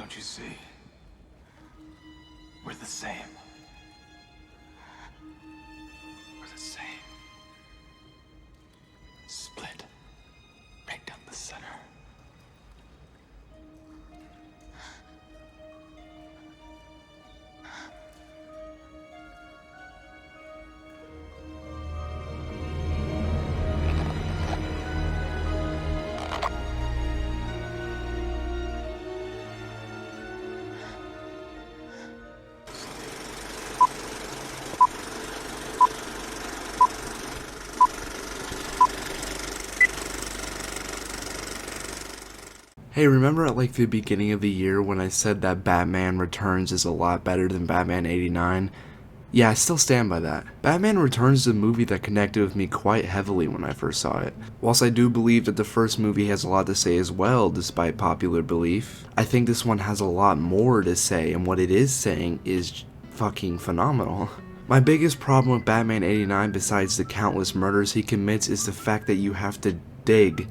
Don't you see? We're the same. We're the same. Split. Right down the center. Hey, remember at like the beginning of the year when I said that Batman Returns is a lot better than Batman 89? Yeah, I still stand by that. Batman Returns is a movie that connected with me quite heavily when I first saw it. Whilst I do believe that the first movie has a lot to say as well, despite popular belief, I think this one has a lot more to say, and what it is saying is fucking phenomenal. My biggest problem with Batman 89, besides the countless murders he commits, is the fact that you have to dig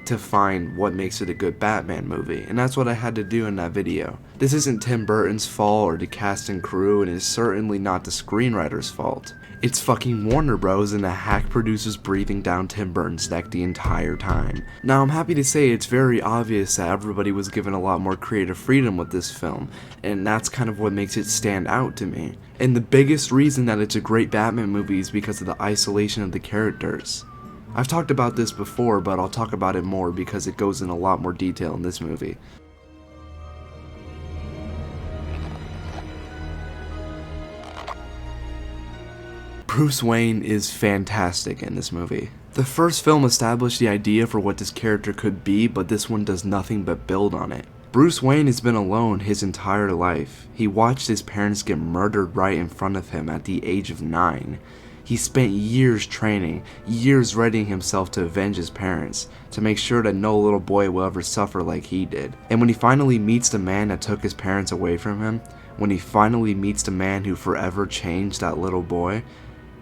to find what makes it a good Batman movie, and that's what I had to do in that video. This isn't Tim Burton's fault or the cast and crew, and it's certainly not the screenwriter's fault. It's fucking Warner Bros. And the hack producers breathing down Tim Burton's neck the entire time. Now, I'm happy to say it's very obvious that everybody was given a lot more creative freedom with this film, and that's kind of what makes it stand out to me. And the biggest reason that it's a great Batman movie is because of the isolation of the characters. I've talked about this before, but I'll talk about it more because it goes in a lot more detail in this movie. Bruce Wayne is fantastic in this movie. The first film established the idea for what this character could be, but this one does nothing but build on it. Bruce Wayne has been alone his entire life. He watched his parents get murdered right in front of him at the age of 9. He spent years training, years readying himself to avenge his parents, to make sure that no little boy will ever suffer like he did. And when he finally meets the man that took his parents away from him, when he finally meets the man who forever changed that little boy,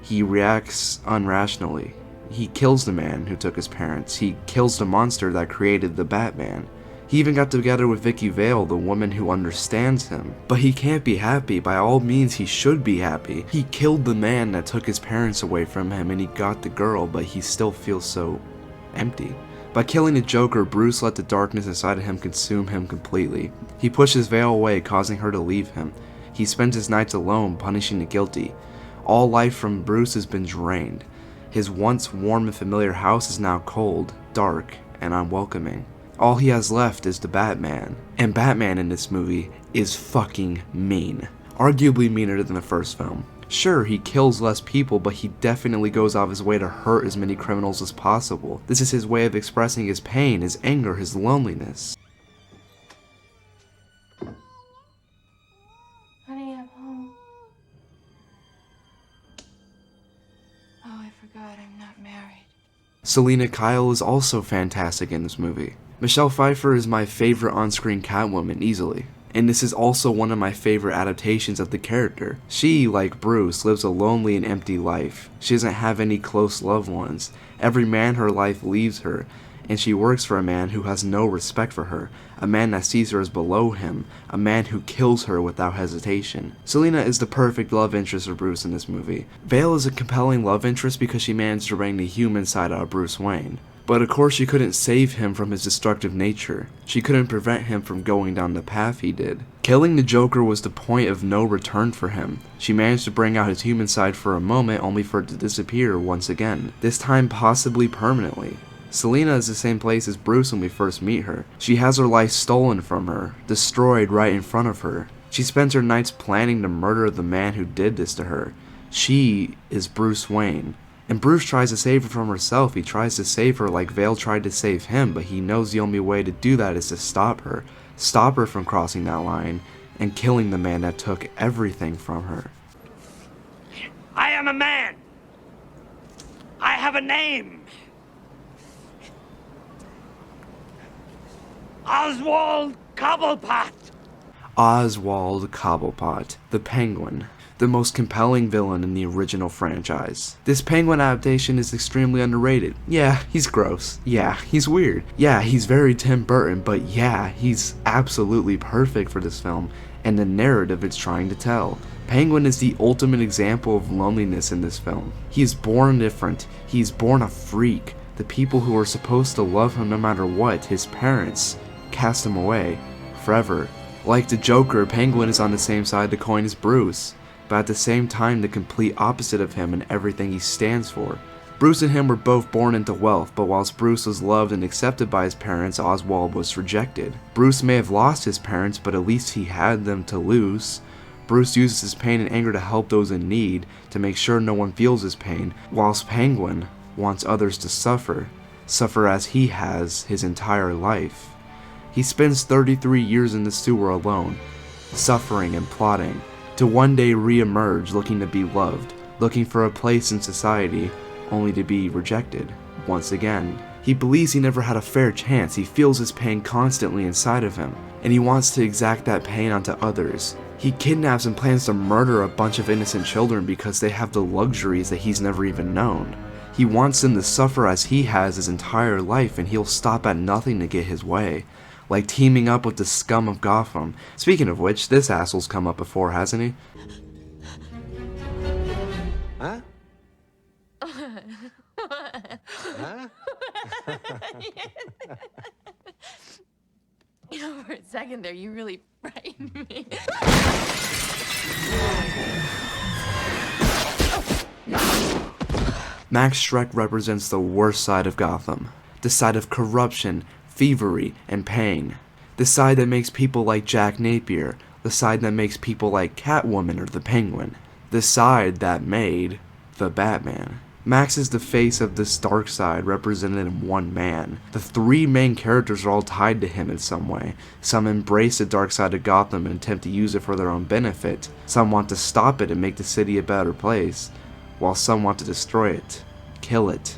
he reacts unrationally. He kills the man who took his parents. He kills the monster that created the Batman. He even got together with Vicky Vale, the woman who understands him. But he can't be happy. By all means, he should be happy. He killed the man that took his parents away from him, and he got the girl, but he still feels so empty. By killing the Joker, Bruce let the darkness inside of him consume him completely. He pushes Vale away, causing her to leave him. He spends his nights alone, punishing the guilty. All life from Bruce has been drained. His once warm and familiar house is now cold, dark, and unwelcoming. All he has left is the Batman. And Batman in this movie is fucking mean. Arguably meaner than the first film. Sure, he kills less people, but he definitely goes out of his way to hurt as many criminals as possible. This is his way of expressing his pain, his anger, his loneliness. Honey, I'm home. Oh, I forgot I'm not married. Selina Kyle is also fantastic in this movie. Michelle Pfeiffer is my favorite on-screen Catwoman easily, and this is also one of my favorite adaptations of the character. She, like Bruce, lives a lonely and empty life. She doesn't have any close loved ones. Every man in her life leaves her, and she works for a man who has no respect for her, a man that sees her as below him, a man who kills her without hesitation. Selina is the perfect love interest for Bruce in this movie. Vale is a compelling love interest because she managed to bring the human side out of Bruce Wayne. But of course she couldn't save him from his destructive nature. She couldn't prevent him from going down the path he did. Killing the Joker was the point of no return for him. She managed to bring out his human side for a moment only for it to disappear once again, this time possibly permanently. Selina is the same place as Bruce when we first meet her. She has her life stolen from her, destroyed right in front of her. She spends her nights planning the murder of the man who did this to her. She is Bruce Wayne. And Bruce tries to save her from herself. He tries to save her like Vale tried to save him, but he knows the only way to do that is to stop her. Stop her from crossing that line and killing the man that took everything from her. I am a man. I have a name. Oswald Cobblepot. Oswald Cobblepot, the Penguin. the most compelling villain in the original franchise. This Penguin adaptation is extremely underrated. Yeah, he's gross. Yeah, he's weird. Yeah, he's very Tim Burton, but yeah, he's absolutely perfect for this film and the narrative it's trying to tell. Penguin is the ultimate example of loneliness in this film. He is born different. He is born a freak. The people who are supposed to love him no matter what, his parents, cast him away forever. Like the Joker, Penguin is on the same side of the coin as Bruce, but at the same time the complete opposite of him in everything he stands for. Bruce and him were both born into wealth, but whilst Bruce was loved and accepted by his parents, Oswald was rejected. Bruce may have lost his parents, but at least he had them to lose. Bruce uses his pain and anger to help those in need, to make sure no one feels his pain, whilst Penguin wants others to suffer as he has his entire life. He spends 33 years in the sewer alone, suffering and plotting, to one day re-emerge looking to be loved, looking for a place in society, only to be rejected once again. He believes he never had a fair chance. He feels his pain constantly inside of him, and he wants to exact that pain onto others. He kidnaps and plans to murder a bunch of innocent children because they have the luxuries that he's never even known. He wants them to suffer as he has his entire life, and he'll stop at nothing to get his way, like teaming up with the scum of Gotham. Speaking of which, this asshole's come up before, hasn't he? Huh? Huh? You know, for a second there, you really frightened me. Max Shrek represents the worst side of Gotham. The side of corruption, thievery, and pain. The side that makes people like Jack Napier. The side that makes people like Catwoman or the Penguin. The side that made the Batman. Max is the face of this dark side represented in one man. The three main characters are all tied to him in some way. Some embrace the dark side of Gotham and attempt to use it for their own benefit. Some want to stop it and make the city a better place, while some want to destroy it, kill it.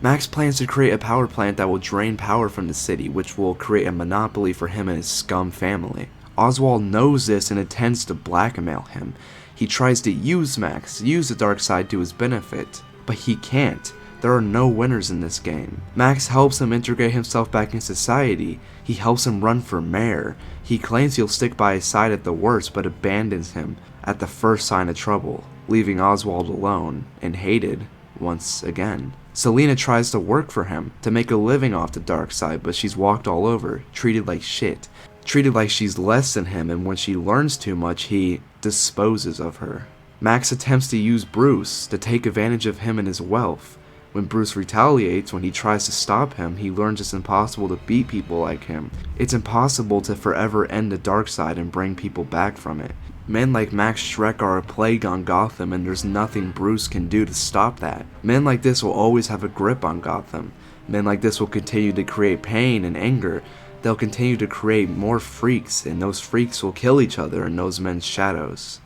Max plans to create a power plant that will drain power from the city, which will create a monopoly for him and his scum family. Oswald knows this and intends to blackmail him. He tries to use Max, use the dark side to his benefit, but he can't. There are no winners in this game. Max helps him integrate himself back in society. He helps him run for mayor. He claims he'll stick by his side at the worst, but abandons him at the first sign of trouble, leaving Oswald alone and hated once again. Selina tries to work for him, to make a living off the dark side, but she's walked all over, treated like shit. Treated like she's less than him, and when she learns too much, he disposes of her. Max attempts to use Bruce to take advantage of him and his wealth. When Bruce retaliates, when he tries to stop him, he learns it's impossible to beat people like him. It's impossible to forever end the dark side and bring people back from it. Men like Max Shrek are a plague on Gotham, and there's nothing Bruce can do to stop that. Men like this will always have a grip on Gotham. Men like this will continue to create pain and anger. They'll continue to create more freaks, and those freaks will kill each other in those men's shadows.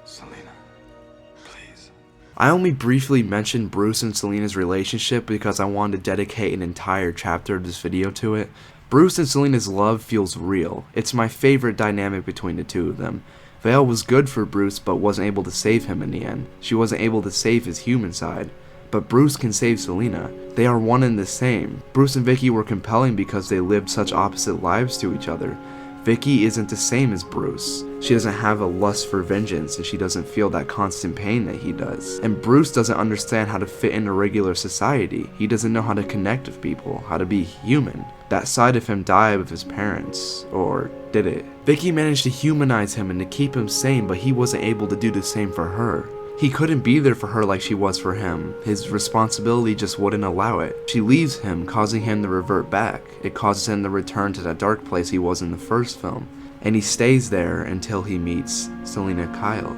Selina, please. I only briefly mentioned Bruce and Selina's relationship because I wanted to dedicate an entire chapter of this video to it. Bruce and Selina's love feels real. It's my favorite dynamic between the two of them. Vale was good for Bruce but wasn't able to save him in the end. She wasn't able to save his human side. But Bruce can save Selina. They are one and the same. Bruce and Vicky were compelling because they lived such opposite lives to each other. Vicky isn't the same as Bruce. She doesn't have a lust for vengeance, and she doesn't feel that constant pain that he does. And Bruce doesn't understand how to fit into regular society. He doesn't know how to connect with people, how to be human. That side of him died with his parents, or did it? Vicky managed to humanize him and to keep him sane, but he wasn't able to do the same for her. He couldn't be there for her like she was for him. His responsibility just wouldn't allow it. She leaves him, causing him to revert back. It causes him to return to that dark place he was in the first film. And he stays there until he meets Selina Kyle.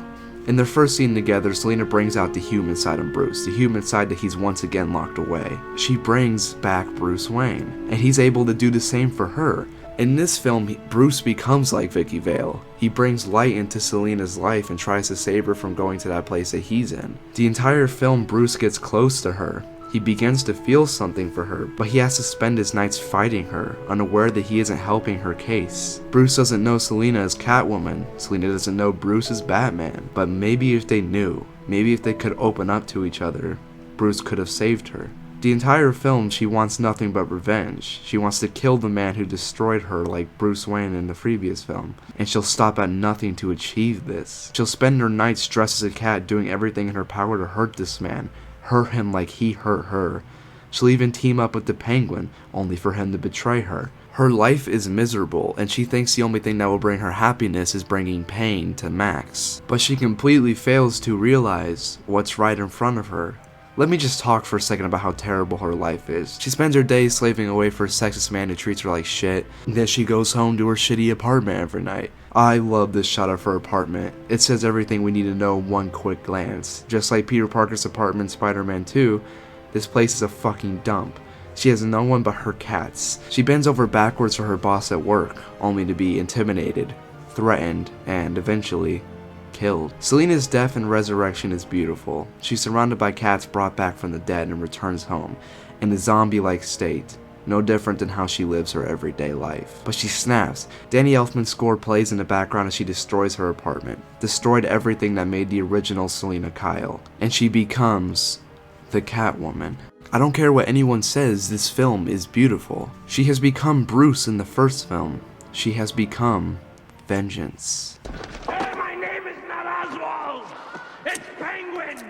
In their first scene together, Selina brings out the human side of Bruce, the human side that he's once again locked away. She brings back Bruce Wayne, and he's able to do the same for her. In this film, Bruce becomes like Vicky Vale. He brings light into Selina's life and tries to save her from going to that place that he's in. The entire film, Bruce gets close to her. He begins to feel something for her, but he has to spend his nights fighting her, unaware that he isn't helping her case. Bruce doesn't know Selina is Catwoman, Selina doesn't know Bruce is Batman, but maybe if they knew, maybe if they could open up to each other, Bruce could have saved her. The entire film, she wants nothing but revenge. She wants to kill the man who destroyed her like Bruce Wayne in the previous film, and she'll stop at nothing to achieve this. She'll spend her nights dressed as a cat doing everything in her power to hurt this man, hurt him like he hurt her. She'll even team up with the Penguin, only for him to betray her. Her life is miserable, and she thinks the only thing that will bring her happiness is bringing pain to Max. But she completely fails to realize what's right in front of her. Let me just talk for a second about how terrible her life is. She spends her days slaving away for a sexist man who treats her like shit, and then she goes home to her shitty apartment every night. I love this shot of her apartment. It says everything we need to know in one quick glance. Just like Peter Parker's apartment in Spider-Man 2, this place is a fucking dump. She has no one but her cats. She bends over backwards for her boss at work, only to be intimidated, threatened, and eventually killed. Selina's death and resurrection is beautiful. She's surrounded by cats brought back from the dead and returns home, in a zombie-like state, no different than how she lives her everyday life. But she snaps. Danny Elfman's score plays in the background as she destroys her apartment, destroyed everything that made the original Selina Kyle, and she becomes the Catwoman. I don't care what anyone says, this film is beautiful. She has become Bruce in the first film. She has become vengeance. My name is not Oswald. It's Penguin.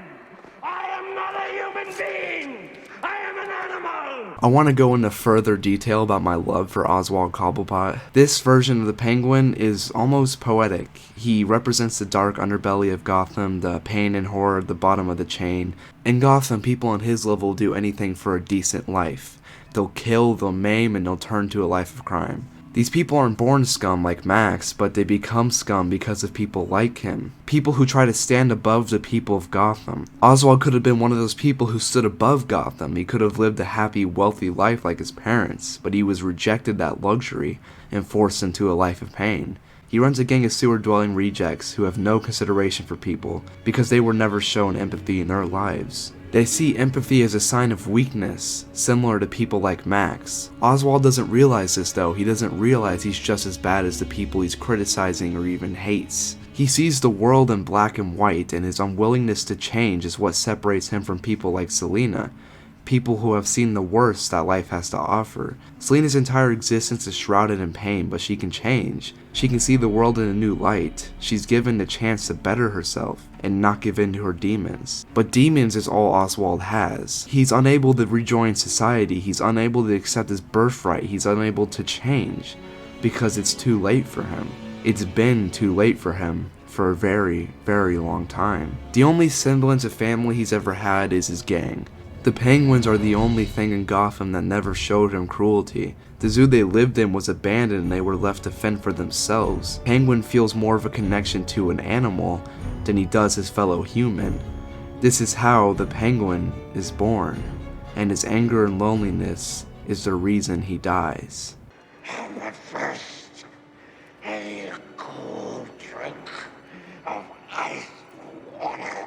I am not a human being. I am an animal. I want to go into further detail about my love for Oswald Cobblepot. This version of the Penguin is almost poetic. He represents the dark underbelly of Gotham, the pain and horror at the bottom of the chain. In Gotham, people on his level do anything for a decent life. They'll kill, they'll maim, and they'll turn to a life of crime. These people aren't born scum like Max, but they become scum because of people like him. People who try to stand above the people of Gotham. Oswald could have been one of those people who stood above Gotham. He could have lived a happy, wealthy life like his parents, but he was rejected that luxury and forced into a life of pain. He runs a gang of sewer-dwelling rejects who have no consideration for people because they were never shown empathy in their lives. They see empathy as a sign of weakness, similar to people like Max. Oswald doesn't realize this though. He doesn't realize he's just as bad as the people he's criticizing or even hates. He sees the world in black and white, and his unwillingness to change is what separates him from people like Selina. People who have seen the worst that life has to offer. Selina's entire existence is shrouded in pain, but she can change. She can see the world in a new light. She's given the chance to better herself and not give in to her demons. But demons is all Oswald has. He's unable to rejoin society. He's unable to accept his birthright. He's unable to change because it's too late for him. It's been too late for him for a very, very long time. The only semblance of family he's ever had is his gang. The Penguins are the only thing in Gotham that never showed him cruelty. The zoo they lived in was abandoned and they were left to fend for themselves. Penguin feels more of a connection to an animal than he does his fellow human. This is how the Penguin is born, and his anger and loneliness is the reason he dies. But first, I need a cold drink of ice water.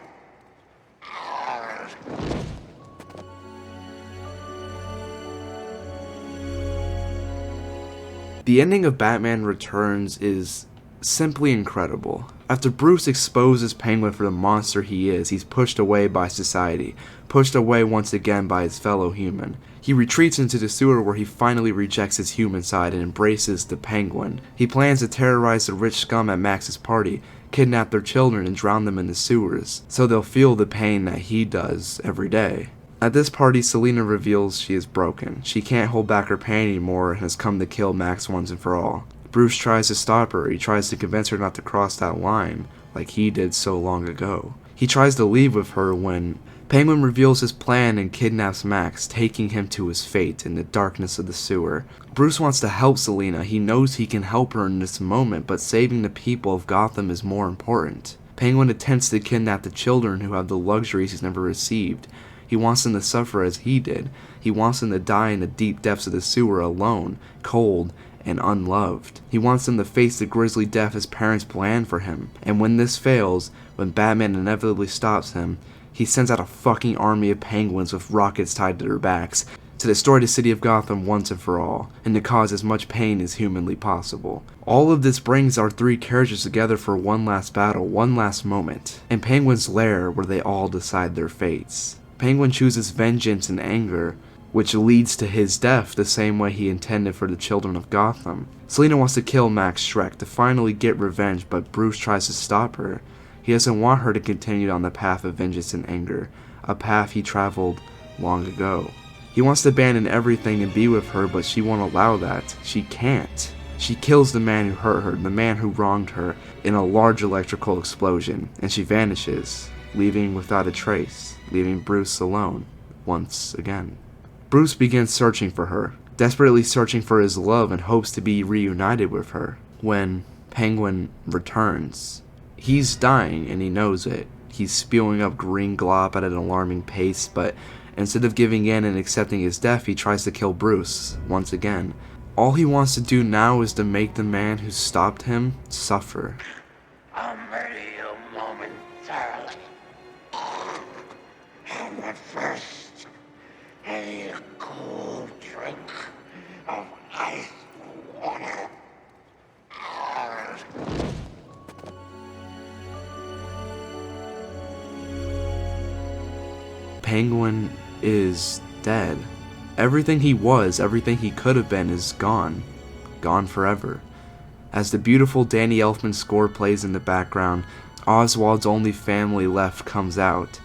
The ending of Batman Returns is simply incredible. After Bruce exposes Penguin for the monster he is, he's pushed away by society, pushed away once again by his fellow human. He retreats into the sewer where he finally rejects his human side and embraces the Penguin. He plans to terrorize the rich scum at Max's party, kidnap their children and drown them in the sewers, so they'll feel the pain that he does every day. At this party, Selina reveals she is broken. She can't hold back her pain anymore and has come to kill Max once and for all. Bruce tries to stop her. He tries to convince her not to cross that line, like he did so long ago. He tries to leave with her when Penguin reveals his plan and kidnaps Max, taking him to his fate in the darkness of the sewer. Bruce wants to help Selina. He knows he can help her in this moment, but saving the people of Gotham is more important. Penguin attempts to kidnap the children who have the luxuries he's never received. He wants them to suffer as he did. He wants them to die in the deep depths of the sewer alone, cold, and unloved. He wants them to face the grisly death his parents planned for him. And when this fails, when Batman inevitably stops him, He sends out a fucking army of penguins with rockets tied to their backs to destroy the city of Gotham once and for all, and to cause as much pain as humanly possible. All of this brings our three characters together for one last battle, one last moment, in Penguin's lair where they all decide their fates. Penguin chooses vengeance and anger, which leads to his death the same way he intended for the children of Gotham. Selina wants to kill Max Shrek to finally get revenge, but Bruce tries to stop her. He doesn't want her to continue on the path of vengeance and anger, a path he traveled long ago. He wants to abandon everything and be with her, but she won't allow that. She can't. She kills the man who hurt her, the man who wronged her, in a large electrical explosion, and she vanishes, leaving without a trace, leaving Bruce alone, once again. Bruce begins searching for her, desperately searching for his love in hopes to be reunited with her. When Penguin returns, he's dying and he knows it. He's spewing up green glop at an alarming pace, but instead of giving in and accepting his death, he tries to kill Bruce, once again. All he wants to do now is to make the man who stopped him suffer. I'll murder you momentarily. And but first, I need a cool drink of ice water. Penguin is dead. Everything he was, everything he could have been is gone. Gone forever. As the beautiful Danny Elfman score plays in the background, Oswald's only family left comes out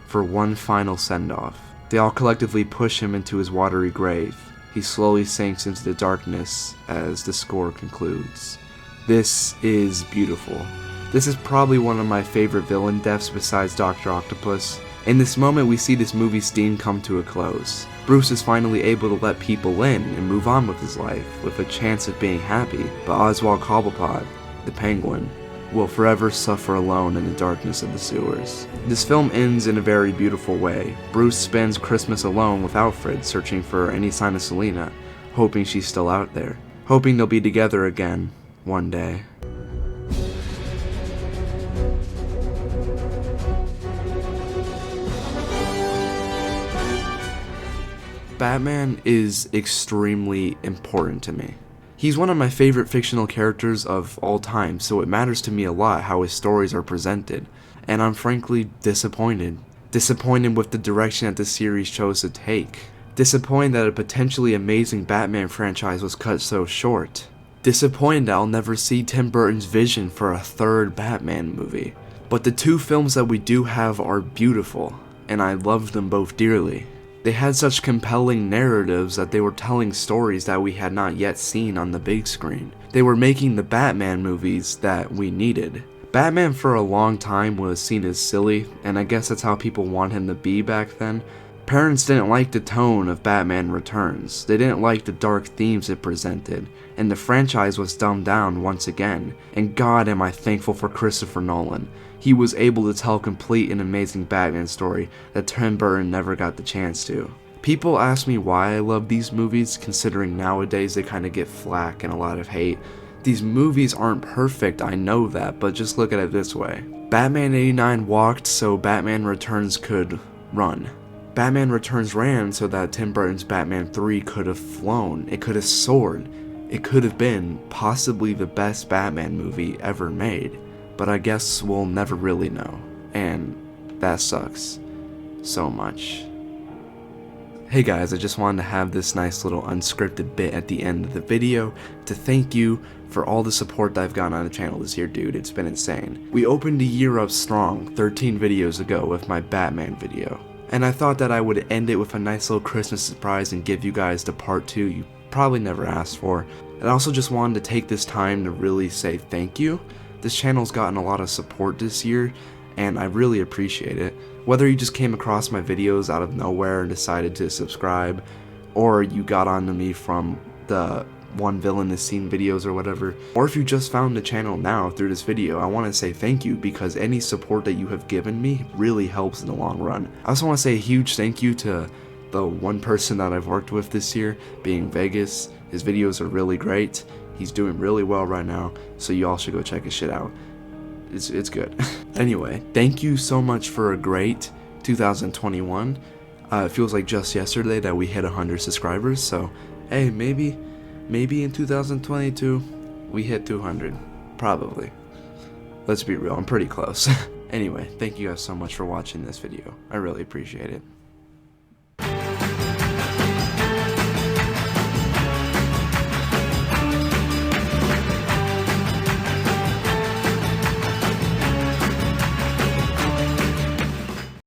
for one final send-off. They all collectively push him into his watery grave. He slowly sinks into the darkness as the score concludes. This is beautiful. This is probably one of my favorite villain deaths besides Dr. Octopus. In this moment, we see this movie's theme come to a close. Bruce is finally able to let people in and move on with his life, with a chance of being happy, but Oswald Cobblepot, the Penguin, will forever suffer alone in the darkness of the sewers. This film ends in a very beautiful way. Bruce spends Christmas alone with Alfred, searching for any sign of Selina, hoping she's still out there, hoping they'll be together again, one day. Batman is extremely important to me. He's one of my favorite fictional characters of all time, so it matters to me a lot how his stories are presented, and I'm frankly disappointed. Disappointed with the direction that the series chose to take. Disappointed that a potentially amazing Batman franchise was cut so short. Disappointed that I'll never see Tim Burton's vision for a third Batman movie. But the two films that we do have are beautiful, and I love them both dearly. They had such compelling narratives that they were telling stories that we had not yet seen on the big screen. They were making the Batman movies that we needed. Batman for a long time was seen as silly, and I guess that's how people want him to be back then. Parents didn't like the tone of Batman Returns. They didn't like the dark themes it presented, and the franchise was dumbed down once again. And God, am I thankful for Christopher Nolan. He was able to tell a complete and amazing Batman story that Tim Burton never got the chance to. People ask me why I love these movies, considering nowadays they kind of get flack and a lot of hate. These movies aren't perfect, I know that, but just look at it this way. Batman 89 walked so Batman Returns could run. Batman Returns ran so that Tim Burton's Batman 3 could have flown, it could have soared. It could have been possibly the best Batman movie ever made. But I guess we'll never really know, and that sucks so much. Hey guys, I just wanted to have this nice little unscripted bit at the end of the video to thank you for all the support that I've gotten on the channel this year, dude. It's been insane. We opened the year up strong 13 videos ago with my Batman video, and I thought that I would end it with a nice little Christmas surprise and give you guys the part 2 you probably never asked for. And I also just wanted to take this time to really say thank you. This channel's gotten a lot of support this year, and I really appreciate it. Whether you just came across my videos out of nowhere and decided to subscribe, or you got onto me from the One Villain Is Seen videos or whatever, or if you just found the channel now through this video, I want to say thank you, because any support that you have given me really helps in the long run. I also want to say a huge thank you to the one person that I've worked with this year, being Vegas. His videos are really great. He's doing really well right now, so you all should go check his shit out. It's good. Anyway, thank you so much for a great 2021. It feels like just yesterday that we hit 100 subscribers, so hey, maybe in 2022 we hit 200. Probably. Let's be real, I'm pretty close. Anyway, thank you guys so much for watching this video. I really appreciate it.